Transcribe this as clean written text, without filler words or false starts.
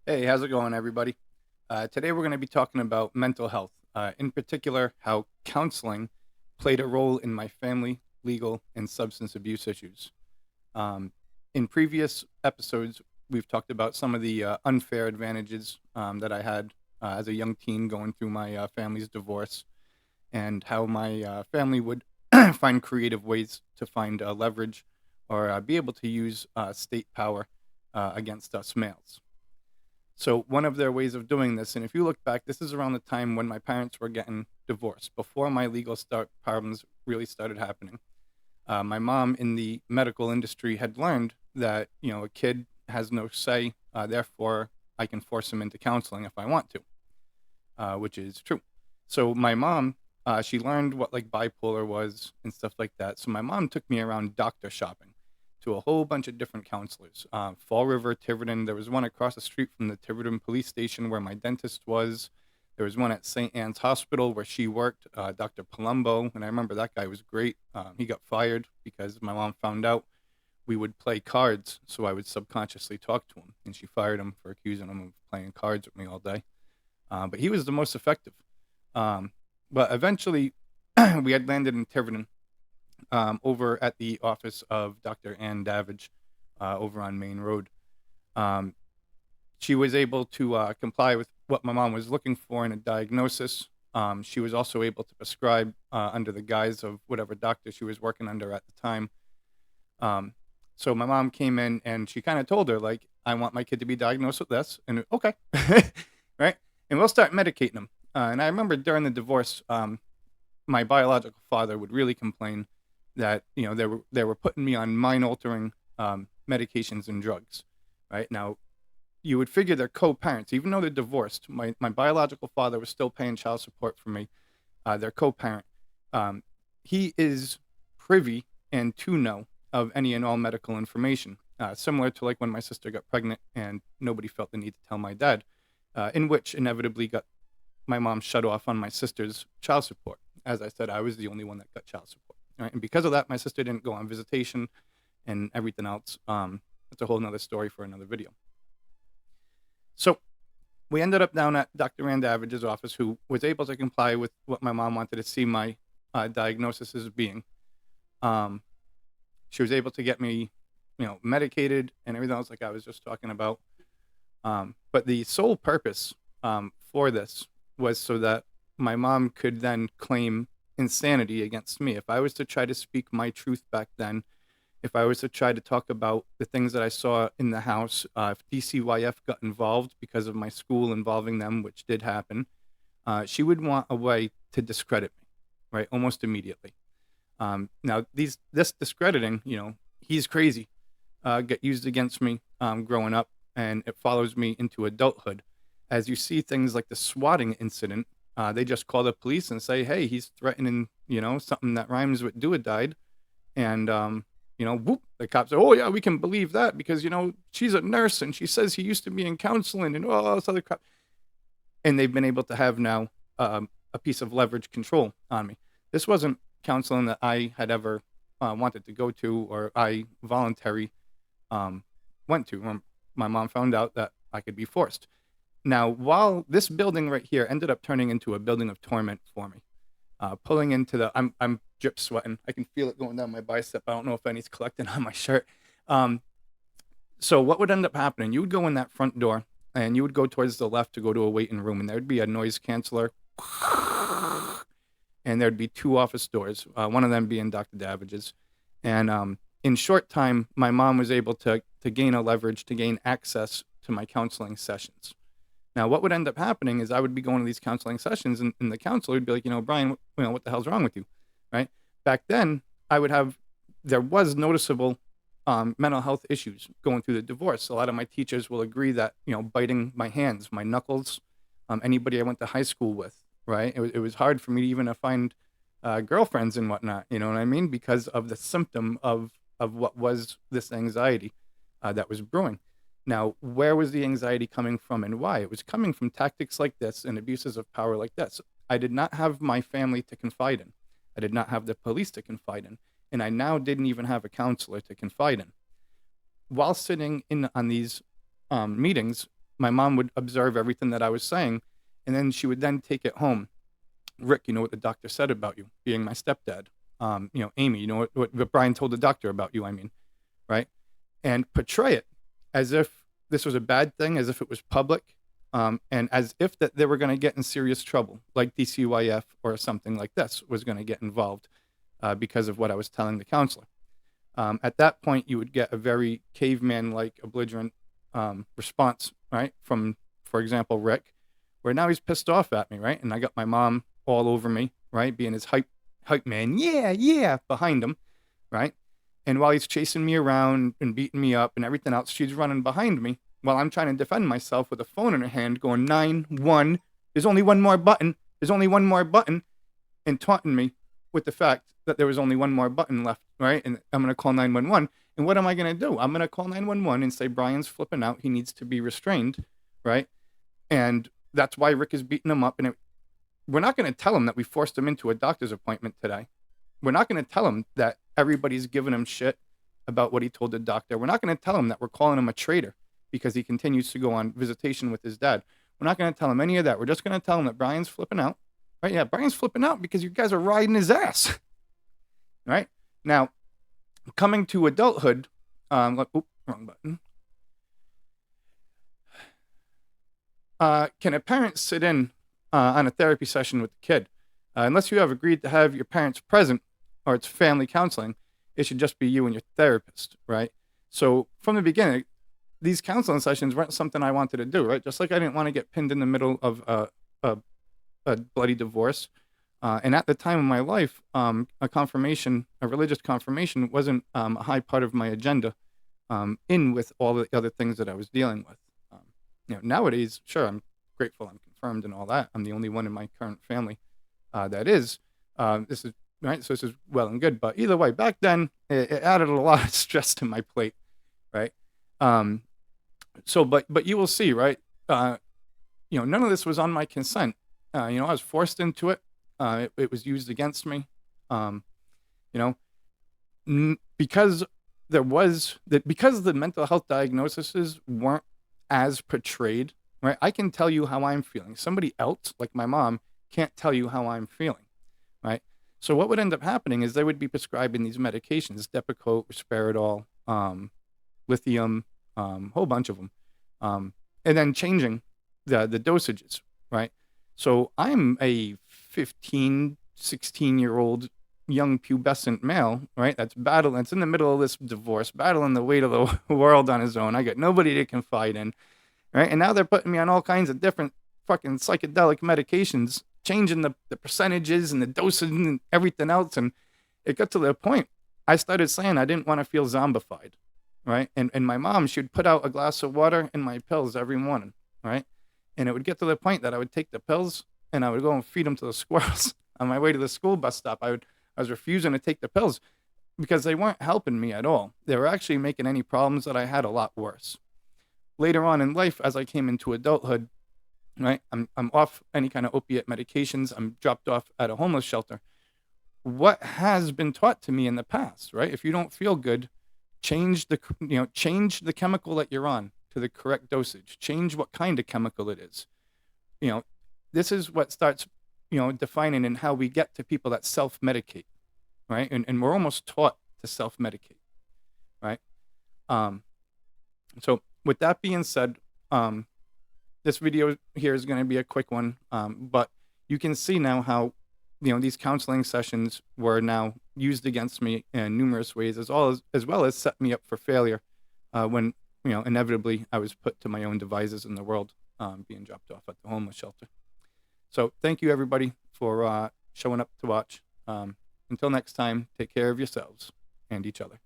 Hey, how's it going, everybody? Today we're going to be talking about mental health, in particular, how counseling played a role in my family, legal, and substance abuse issues. Um, in previous episodes, we've talked about some of the unfair advantages that I had as a young teen going through my family's divorce, and how my family would find creative ways to find leverage or be able to use state power against us males. So one of their ways of doing this, and if you look back, this is around the time when my parents were getting divorced, before my legal start problems really started happening. My mom in the medical industry had learned that a kid has no say, therefore I can force him into counseling if I want to, which is true. So my mom, she learned what like bipolar was and stuff like that. So my mom took me around doctor shopping to a whole bunch of different counselors. Fall River, Tiverton. There was one across the street from the Tiverton police station where my dentist was. There was one at St. Anne's Hospital where she worked, Dr. Palumbo, and I remember that guy was great. He got fired because my mom found out we would play cards, so I would subconsciously talk to him, and she fired him for accusing him of playing cards with me all day. But he was the most effective. Um, but eventually, we had landed in Tiverton, over at the office of Dr. Ann Davidge, over on Main Road. Um, she was able to comply with what my mom was looking for in a diagnosis. She was also able to prescribe under the guise of whatever doctor she was working under at the time. Um, so my mom came in and she kind of told her, like, I want my kid to be diagnosed with this. And okay, right? And we'll start medicating him. And I remember during the divorce, my biological father would really complain that they were putting me on mind altering medications and drugs. Right now, you would figure they're co-parents, even though they're divorced. My biological father was still paying child support for me. They're co-parent. Um, he is privy and to know of any and all medical information, similar to like when my sister got pregnant and nobody felt the need to tell my dad, in which inevitably got my mom shut off on my sister's child support. As I said, I was the only one that got child support. Right? And because of that, my sister didn't go on visitation and everything else. That's a whole nother story for another video. So we ended up down at Dr. Rand Avage's office, who was able to comply with what my mom wanted to see my diagnosis as being. Um, she was able to get me, medicated and everything else, like I was just talking about. But the sole purpose for this was so that my mom could then claim insanity against me. If I was to try to speak my truth back then, if I was to try to talk about the things that I saw in the house, if DCYF got involved because of my school involving them, which did happen, she would want a way to discredit me, right? Almost immediately. Now, this discrediting, he's crazy, get used against me growing up, and it follows me into adulthood. As you see things like the swatting incident, they just call the police and say, hey, he's threatening, something that rhymes with do or died. And, whoop, the cops say, oh, yeah, we can believe that because, she's a nurse and she says he used to be in counseling and all this other crap. And they've been able to have now a piece of leverage control on me. This wasn't counseling that I had ever wanted to go to or I voluntarily went to. My mom found out that I could be forced. Now, while this building right here ended up turning into a building of torment for me, pulling into I'm drip sweating. I can feel it going down my bicep. I don't know if any's collecting on my shirt. So what would end up happening? You would go in that front door and you would go towards the left to go to a waiting room, and there would be a noise canceller, and there'd be two office doors, one of them being Dr. Davidge's. And in short time, my mom was able to gain a leverage, to gain access to my counseling sessions. Now, what would end up happening is I would be going to these counseling sessions, and the counselor would be like, Brian, what the hell's wrong with you, right? Back then, there was noticeable mental health issues going through the divorce. A lot of my teachers will agree that, biting my hands, my knuckles, anybody I went to high school with, right? It was hard for me to even find girlfriends and whatnot, you know what I mean? Because of the symptom of what was this anxiety that was brewing. Now, where was the anxiety coming from and why? It was coming from tactics like this and abuses of power like this. I did not have my family to confide in. I did not have the police to confide in. And I now didn't even have a counselor to confide in. While sitting in on these meetings, my mom would observe everything that I was saying, and then she would then take it home. Rick, you know what the doctor said about you, being my stepdad. Amy, you know what Brian told the doctor about you, I mean, right? And portray it as if this was a bad thing, as if it was public, and as if that they were going to get in serious trouble, like DCYF or something like this was going to get involved because of what I was telling the counselor. At that point, you would get a very caveman-like, belligerent response, right? From, for example, Rick, where now he's pissed off at me, right? And I got my mom all over me, right? Being his hype man, yeah, behind him, right? And while he's chasing me around and beating me up and everything else, she's running behind me while I'm trying to defend myself with a phone in her hand going 9-1. There's only one more button. There's only one more button. And taunting me with the fact that there was only one more button left, right? And I'm going to call 911. And what am I going to do? I'm going to call 911 and say, Brian's flipping out. He needs to be restrained, right? And that's why Rick is beating him up. And we're not going to tell him that we forced him into a doctor's appointment today. We're not going to tell him that everybody's giving him shit about what he told the doctor. We're not going to tell him that we're calling him a traitor because he continues to go on visitation with his dad. We're not going to tell him any of that. We're just going to tell him that Brian's flipping out. Right? Yeah, Brian's flipping out because you guys are riding his ass. Right? Now, coming to adulthood, wrong button. Can a parent sit in on a therapy session with the kid? Unless you have agreed to have your parents present or it's family counseling, it should just be you and your therapist, right? So from the beginning, these counseling sessions weren't something I wanted to do, right? Just like I didn't want to get pinned in the middle of a bloody divorce. And at the time of my life, a religious confirmation wasn't a high part of my agenda in with all the other things that I was dealing with. Nowadays, sure, I'm grateful I'm confirmed and all that. I'm the only one in my current family that is. This is right. So this is well and good. But either way, back then, it added a lot of stress to my plate, right? But you will see, right? None of this was on my consent. I was forced into it. It was used against me. Because because the mental health diagnoses weren't as portrayed, right? I can tell you how I'm feeling. Somebody else, like my mom, can't tell you how I'm feeling, right? So what would end up happening is they would be prescribing these medications, Depicote, Risperdal, lithium, whole bunch of them, and then changing the dosages, right? So I'm a 15, 16-year-old young pubescent male, right? That's in the middle of this divorce, battling the weight of the world on his own. I got nobody to confide in, right? And now they're putting me on all kinds of different fucking psychedelic medications, changing the percentages and the dosage and everything else. And it got to the point I started saying I didn't want to feel zombified, right? And my mom, she would put out a glass of water and my pills every morning, right? And it would get to the point that I would take the pills and I would go and feed them to the squirrels on my way to the school bus stop. I was refusing to take the pills because they weren't helping me at all. They were actually making any problems that I had a lot worse. Later on in life, as I came into adulthood, right, I'm off any kind of opiate medications. I'm dropped off at a homeless shelter. What has been taught to me in the past, right? If you don't feel good, change the chemical that you're on to the correct dosage. Change what kind of chemical it is. This is what starts, defining in how we get to people that self-medicate, right? And we're almost taught to self-medicate, right? So with that being said, this video here is going to be a quick one, but you can see now how, these counseling sessions were now used against me in numerous ways, as well as set me up for failure when, inevitably I was put to my own devices in the world, being dropped off at the homeless shelter. So thank you, everybody, for showing up to watch. Until next time, take care of yourselves and each other.